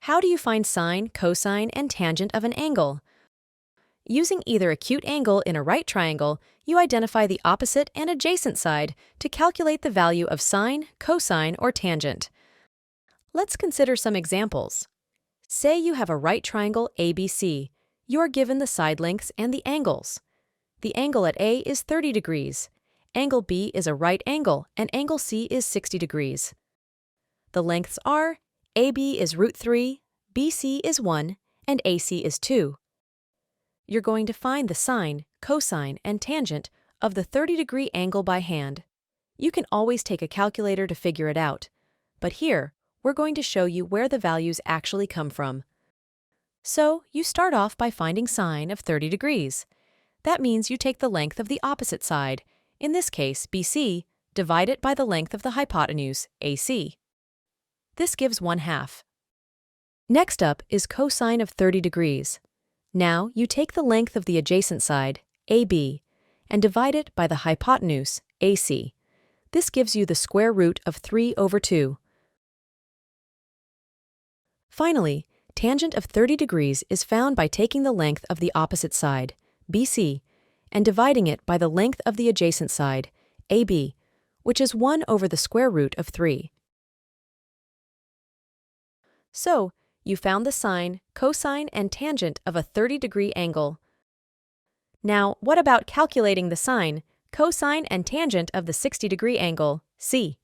How do you find sine, cosine, and tangent of an angle? Using either acute angle in a right triangle, you identify the opposite and adjacent side to calculate the value of sine, cosine, or tangent. Let's consider some examples. Say you have a right triangle ABC. You are given the side lengths and the angles. The angle at A is 30 degrees. Angle B is a right angle, and angle C is 60 degrees. The lengths are AB is √3, BC is 1, and AC is 2. You're going to find the sine, cosine, and tangent of the 30-degree angle by hand. You can always take a calculator to figure it out, but here, we're going to show you where the values actually come from. So, you start off by finding sine of 30 degrees. That means you take the length of the opposite side, in this case BC, divide it by the length of the hypotenuse, AC. This gives 1/2. Next up is cosine of 30 degrees. Now you take the length of the adjacent side, AB, and divide it by the hypotenuse, AC. This gives you the square root of 3/2. Finally, tangent of 30 degrees is found by taking the length of the opposite side, BC, and dividing it by the length of the adjacent side, AB, which is 1 over the square root of 3. So, you found the sine, cosine, and tangent of a 30-degree angle. Now, what about calculating the sine, cosine, and tangent of the 60-degree angle, C?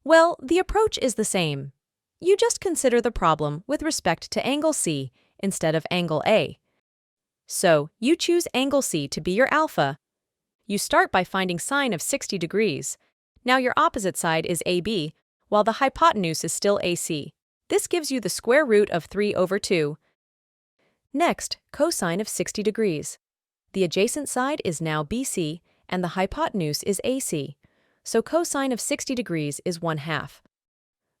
Well, the approach is the same. You just consider the problem with respect to angle C instead of angle A. So, you choose angle C to be your alpha. You start by finding sine of 60 degrees. Now your opposite side is AB, while the hypotenuse is still AC. This gives you the square root of 3/2. Next, cosine of 60 degrees. The adjacent side is now BC, and the hypotenuse is AC. So cosine of 60 degrees is 1/2.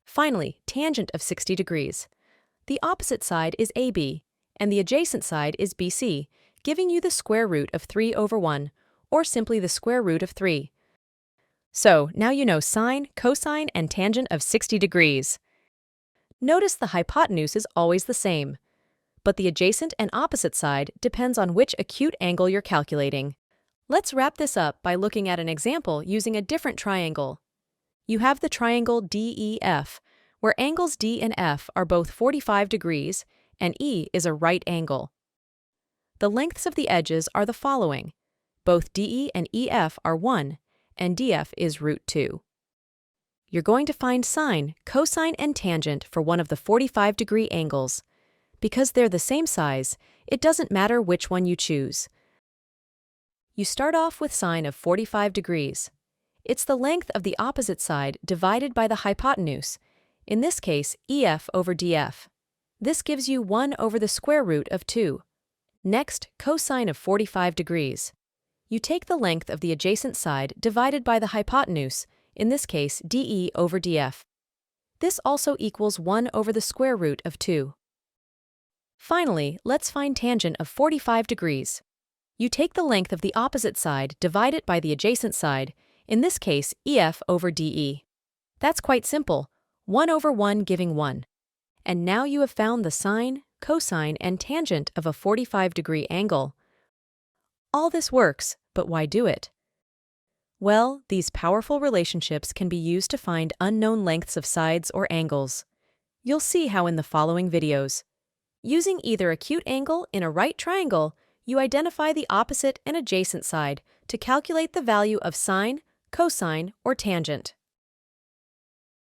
Finally, tangent of 60 degrees. The opposite side is AB, and the adjacent side is BC, giving you the square root of 3/1, or simply the square root of 3. So, now you know sine, cosine, and tangent of 60 degrees. Notice the hypotenuse is always the same, but the adjacent and opposite side depends on which acute angle you're calculating. Let's wrap this up by looking at an example using a different triangle. You have the triangle DEF, where angles D and F are both 45 degrees, and E is a right angle. The lengths of the edges are the following. Both DE and EF are 1, and DF is √2. You're going to find sine, cosine, and tangent for one of the 45-degree angles. Because they're the same size, it doesn't matter which one you choose. You start off with sine of 45 degrees. It's the length of the opposite side divided by the hypotenuse, in this case EF over DF. This gives you 1 over the square root of 2. Next, cosine of 45 degrees. You take the length of the adjacent side divided by the hypotenuse, in this case DE over DF. This also equals 1 over the square root of 2. Finally, let's find tangent of 45 degrees. You take the length of the opposite side, divide it by the adjacent side, in this case EF over DE. That's quite simple, 1 over 1 giving 1. And now you have found the sine, cosine, and tangent of a 45-degree angle. All this works, but why do it? Well, these powerful relationships can be used to find unknown lengths of sides or angles. You'll see how in the following videos. Using either acute angle in a right triangle, you identify the opposite and adjacent side to calculate the value of sine, cosine, or tangent.